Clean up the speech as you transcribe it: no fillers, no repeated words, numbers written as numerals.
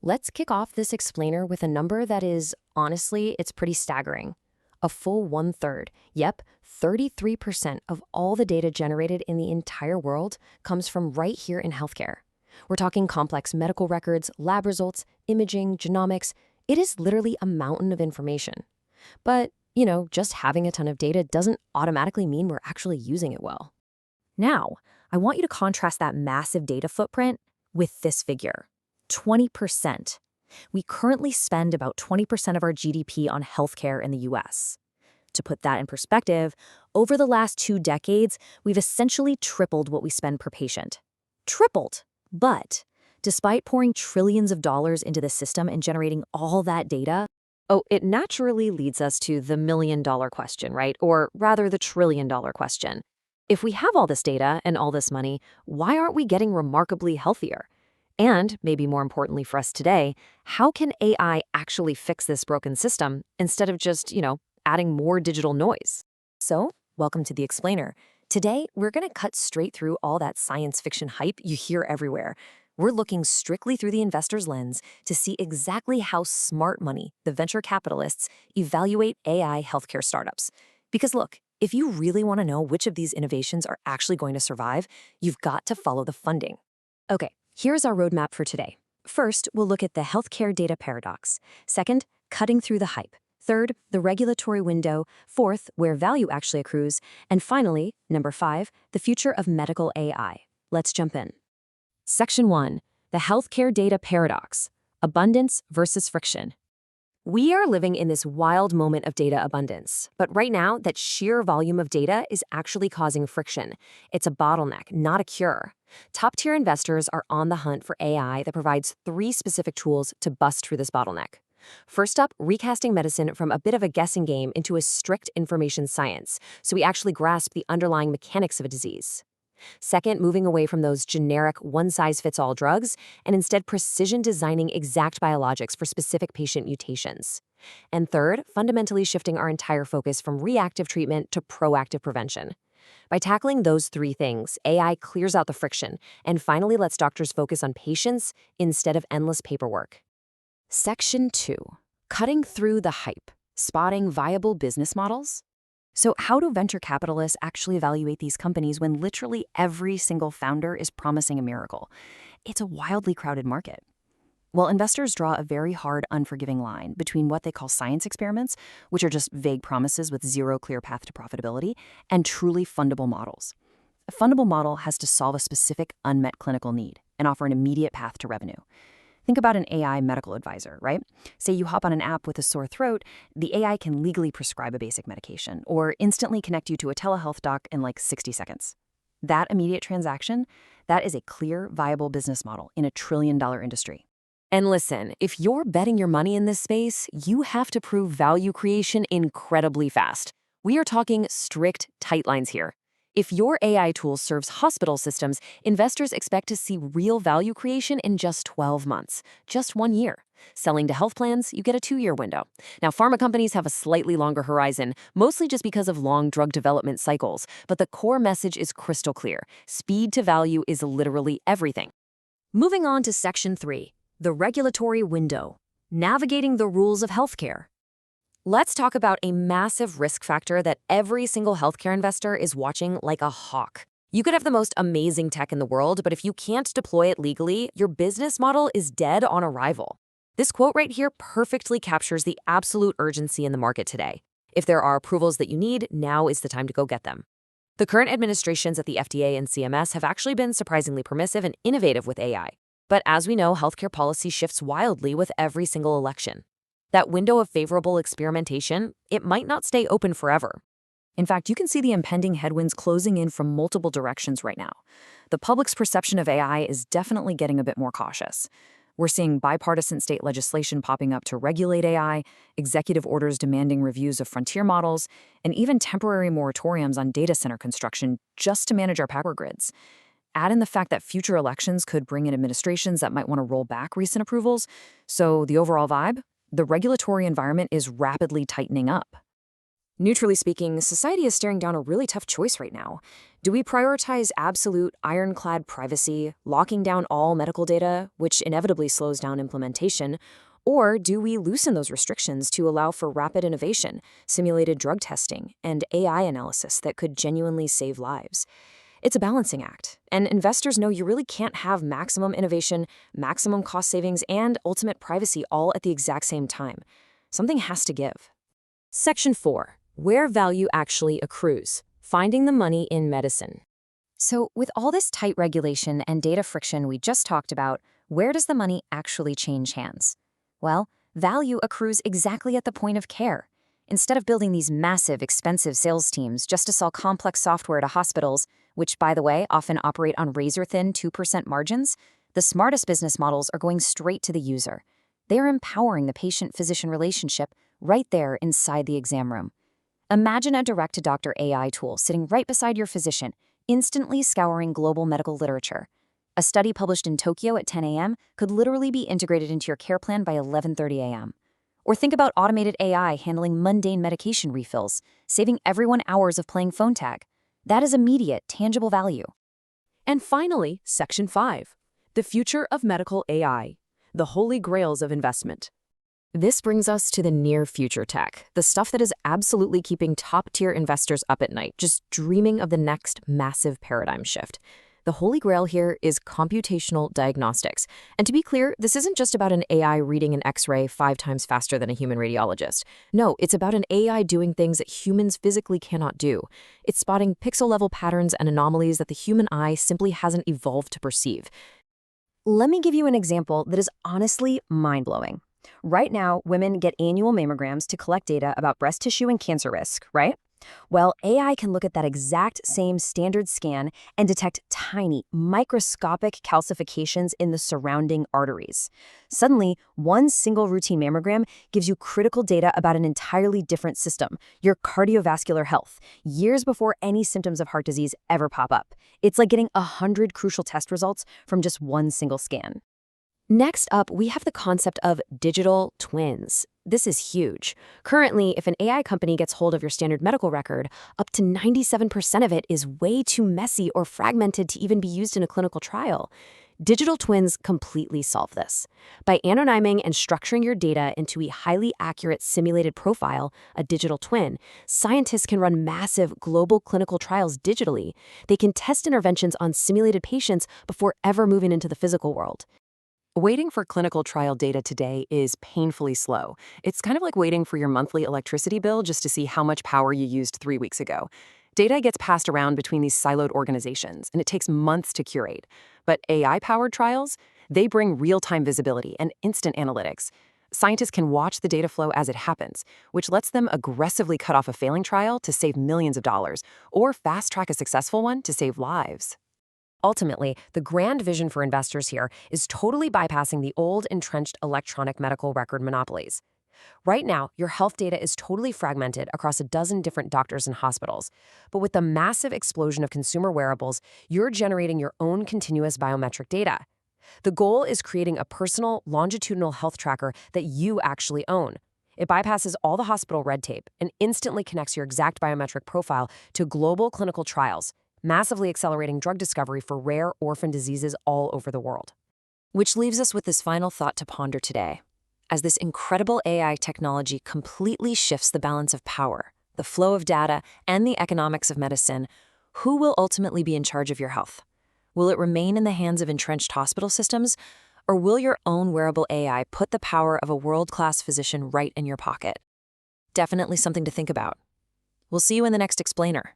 Let's kick off this explainer with a number that is, honestly, it's pretty staggering. A full one-third, yep, 33% of all the data generated in the entire world comes from right here in healthcare. We're talking complex medical records, lab results, imaging, genomics. It is literally a mountain of information. But, just having a ton of data doesn't automatically mean we're actually using it well. Now, I want you to contrast that massive data footprint with this figure, 20%. We currently spend about 20% of our GDP on healthcare in the US. To put that in perspective, over the last 2 decades, we've essentially tripled what we spend per patient. Tripled! But despite pouring trillions of dollars into the system and generating all that data, it naturally leads us to the million-dollar question, right? Or rather, the trillion-dollar question. If we have all this data and all this money, why aren't we getting remarkably healthier? And, maybe more importantly for us today, how can AI actually fix this broken system instead of just, adding more digital noise? So, welcome to The Explainer. Today, we're going to cut straight through all that science fiction hype you hear everywhere. We're looking strictly through the investor's lens to see exactly how smart money, the venture capitalists, evaluate AI healthcare startups. Because look, if you really want to know which of these innovations are actually going to survive, you've got to follow the funding. Okay. Here's our roadmap for today. First, we'll look at the healthcare data paradox. Second, cutting through the hype. Third, the regulatory window. Fourth, where value actually accrues. And finally, number 5, the future of medical AI. Let's jump in. Section 1, the healthcare data paradox, abundance versus friction. We are living in this wild moment of data abundance, but right now, that sheer volume of data is actually causing friction. It's a bottleneck, not a cure. Top-tier investors are on the hunt for AI that provides 3 specific tools to bust through this bottleneck. First up, recasting medicine from a bit of a guessing game into a strict information science, so we actually grasp the underlying mechanics of a disease. Second, moving away from those generic one-size-fits-all drugs and instead precision designing exact biologics for specific patient mutations. And third, fundamentally shifting our entire focus from reactive treatment to proactive prevention. By tackling those 3 things, AI clears out the friction and finally lets doctors focus on patients instead of endless paperwork. Section 2. Cutting through the hype. Spotting viable business models. So how do venture capitalists actually evaluate these companies when literally every single founder is promising a miracle? It's a wildly crowded market. Well, investors draw a very hard, unforgiving line between what they call science experiments, which are just vague promises with zero clear path to profitability, and truly fundable models. A fundable model has to solve a specific unmet clinical need and offer an immediate path to revenue. Think about an AI medical advisor, right? Say you hop on an app with a sore throat, the AI can legally prescribe a basic medication or instantly connect you to a telehealth doc in like 60 seconds. That immediate transaction, that is a clear, viable business model in a trillion-dollar industry. And listen, if you're betting your money in this space, you have to prove value creation incredibly fast. We are talking strict, tight lines here. If your AI tool serves hospital systems, investors expect to see real value creation in just 12 months, just 1 year. Selling to health plans, you get a 2-year window. Now, pharma companies have a slightly longer horizon, mostly just because of long drug development cycles, but the core message is crystal clear. Speed to value is literally everything. Moving on to Section 3, the regulatory window, navigating the rules of healthcare. Let's talk about a massive risk factor that every single healthcare investor is watching like a hawk. You could have the most amazing tech in the world, but if you can't deploy it legally, your business model is dead on arrival. This quote right here perfectly captures the absolute urgency in the market today. If there are approvals that you need, now is the time to go get them. The current administrations at the FDA and CMS have actually been surprisingly permissive and innovative with AI. But as we know, healthcare policy shifts wildly with every single election. That window of favorable experimentation, it might not stay open forever. In fact, you can see the impending headwinds closing in from multiple directions right now. The public's perception of AI is definitely getting a bit more cautious. We're seeing bipartisan state legislation popping up to regulate AI, executive orders demanding reviews of frontier models, and even temporary moratoriums on data center construction just to manage our power grids. Add in the fact that future elections could bring in administrations that might want to roll back recent approvals. So the overall vibe? The regulatory environment is rapidly tightening up. Neutrally speaking, society is staring down a really tough choice right now. Do we prioritize absolute, ironclad privacy, locking down all medical data, which inevitably slows down implementation? Or do we loosen those restrictions to allow for rapid innovation, simulated drug testing, and AI analysis that could genuinely save lives? It's a balancing act, and investors know you really can't have maximum innovation, maximum cost savings, and ultimate privacy all at the exact same time. Something has to give. Section 4. Where value actually accrues. Finding the money in medicine. So, with all this tight regulation and data friction we just talked about, where does the money actually change hands? Well, value accrues exactly at the point of care. Instead of building these massive, expensive sales teams just to sell complex software to hospitals, which, by the way, often operate on razor-thin 2% margins, the smartest business models are going straight to the user. They are empowering the patient-physician relationship right there inside the exam room. Imagine a direct-to-doctor AI tool sitting right beside your physician, instantly scouring global medical literature. A study published in Tokyo at 10 a.m. could literally be integrated into your care plan by 11:30 a.m. Or think about automated AI handling mundane medication refills, saving everyone hours of playing phone tag. That is immediate, tangible value. And finally, Section 5. The future of medical AI. The holy grails of investment. This brings us to the near future tech, the stuff that is absolutely keeping top-tier investors up at night, just dreaming of the next massive paradigm shift. The holy grail here is computational diagnostics. And to be clear, this isn't just about an AI reading an X-ray 5 times faster than a human radiologist. No, it's about an AI doing things that humans physically cannot do. It's spotting pixel-level patterns and anomalies that the human eye simply hasn't evolved to perceive. Let me give you an example that is honestly mind-blowing. Right now, women get annual mammograms to collect data about breast tissue and cancer risk, right? Well, AI can look at that exact same standard scan and detect tiny, microscopic calcifications in the surrounding arteries. Suddenly, one single routine mammogram gives you critical data about an entirely different system, your cardiovascular health, years before any symptoms of heart disease ever pop up. It's like getting 100 crucial test results from just one single scan. Next up, we have the concept of digital twins. This is huge. Currently, if an AI company gets hold of your standard medical record, up to 97% of it is way too messy or fragmented to even be used in a clinical trial. Digital twins completely solve this. By anonyming and structuring your data into a highly accurate simulated profile, a digital twin, scientists can run massive global clinical trials digitally. They can test interventions on simulated patients before ever moving into the physical world. Waiting for clinical trial data today is painfully slow. It's kind of like waiting for your monthly electricity bill just to see how much power you used 3 weeks ago. Data gets passed around between these siloed organizations, and it takes months to curate. But AI-powered trials, they bring real-time visibility and instant analytics. Scientists can watch the data flow as it happens, which lets them aggressively cut off a failing trial to save millions of dollars, or fast-track a successful one to save lives. Ultimately, the grand vision for investors here is totally bypassing the old, entrenched electronic medical record monopolies. Right now, your health data is totally fragmented across a dozen different doctors and hospitals. But with the massive explosion of consumer wearables, you're generating your own continuous biometric data. The goal is creating a personal, longitudinal health tracker that you actually own. It bypasses all the hospital red tape and instantly connects your exact biometric profile to global clinical trials, massively accelerating drug discovery for rare orphan diseases all over the world. Which leaves us with this final thought to ponder today. As this incredible AI technology completely shifts the balance of power, the flow of data, and the economics of medicine, who will ultimately be in charge of your health? Will it remain in the hands of entrenched hospital systems, or will your own wearable AI put the power of a world-class physician right in your pocket? Definitely something to think about. We'll see you in the next explainer.